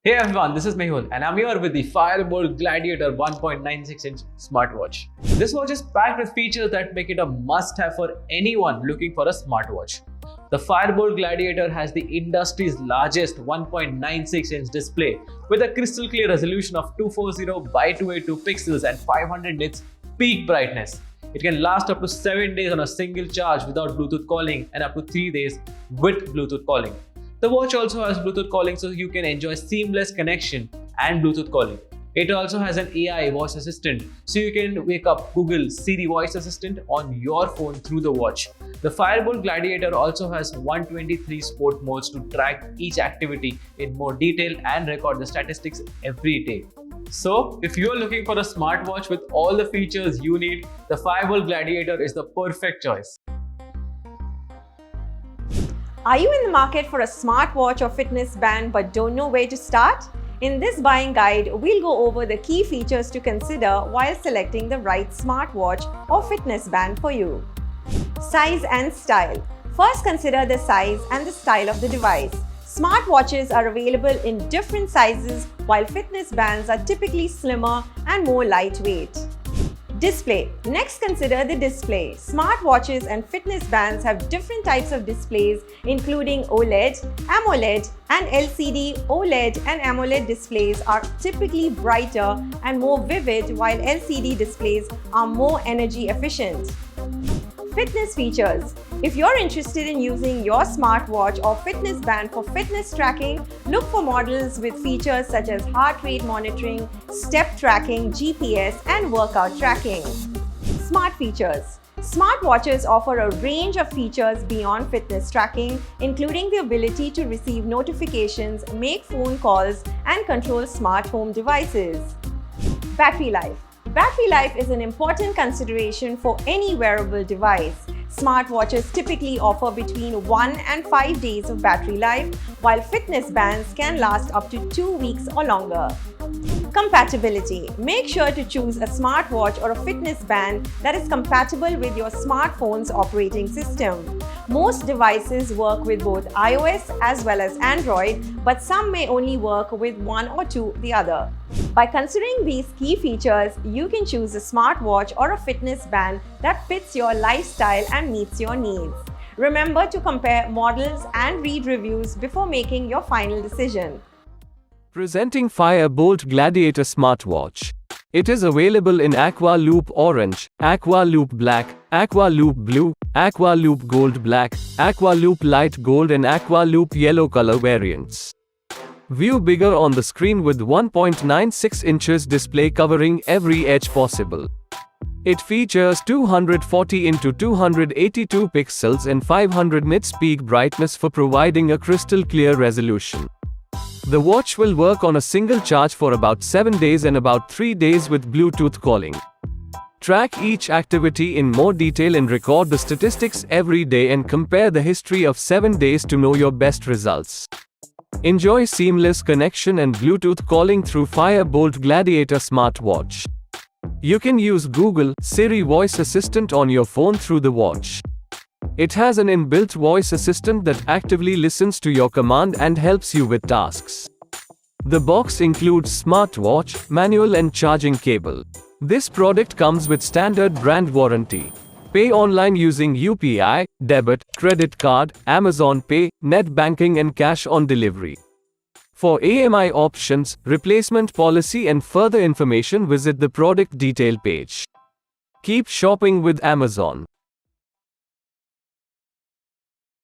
Hey everyone, this is Mehul and I'm here with the Fire-Boltt Gladiator 1.96-inch smartwatch. This watch is packed with features that make it a must-have for anyone looking for a smartwatch. The Fire-Boltt Gladiator has the industry's largest 1.96-inch display with a crystal clear resolution of 240 by 282 pixels and 500 nits peak brightness. It can last up to 7 days on a single charge without Bluetooth calling and up to 3 days with Bluetooth calling. The watch also has Bluetooth calling so you can enjoy seamless connection and Bluetooth calling. It also has an AI voice assistant so you can wake up Google Siri voice assistant on your phone through the watch. The Fire-Boltt Gladiator also has 123 sport modes to track each activity in more detail and record the statistics every day. So, if you're looking for a smartwatch with all the features you need, the Fire-Boltt Gladiator is the perfect choice. Are you in the market for a smartwatch or fitness band but don't know where to start? In this buying guide, we'll go over the key features to consider while selecting the right smartwatch or fitness band for you. Size and style. First, consider the size and the style of the device. Smartwatches are available in different sizes, while fitness bands are typically slimmer and more lightweight. Display. Next, consider the display. Smartwatches and fitness bands have different types of displays, including OLED, AMOLED, and LCD. OLED and AMOLED displays are typically brighter and more vivid, while LCD displays are more energy efficient. Fitness features. If you're interested in using your smartwatch or fitness band for fitness tracking, look for models with features such as heart rate monitoring, step tracking, GPS, and workout tracking. Smart features. Smartwatches offer a range of features beyond fitness tracking, including the ability to receive notifications, make phone calls, and control smart home devices. Battery life. Battery life is an important consideration for any wearable device. Smartwatches typically offer between 1 and 5 days of battery life, while fitness bands can last up to 2 weeks or longer. Compatibility. Make sure to choose a smartwatch or a fitness band that is compatible with your smartphone's operating system. Most devices work with both iOS as well as Android, but some may only work with one or two of the other. By considering these key features, you can choose a smartwatch or a fitness band that fits your lifestyle and meets your needs. Remember to compare models and read reviews before making your final decision. Presenting Fire-Boltt Gladiator Smartwatch. It is available in Aqua Loop Orange, Aqua Loop Black, Aqua Loop Blue, Aqua Loop Gold Black, Aqua Loop Light Gold and Aqua Loop Yellow color variants. View bigger on the screen with 1.96 inches display covering every edge possible. It features 240 x 282 pixels and 500 nits peak brightness for providing a crystal clear resolution. The watch will work on a single charge for about 7 days and about 3 days with Bluetooth calling. Track each activity in more detail and record the statistics every day and compare the history of 7 days to know your best results. Enjoy seamless connection and Bluetooth calling through Fire-Boltt Gladiator smartwatch. You can use Google Siri voice assistant on your phone through the watch. It has an inbuilt voice assistant that actively listens to your command and helps you with tasks. The box includes smartwatch, manual and charging cable. This product comes with standard brand warranty. Pay online using UPI, debit, credit card, Amazon Pay, net banking and cash on delivery. For AMI options, replacement policy and further information, visit the product detail page. Keep shopping with Amazon.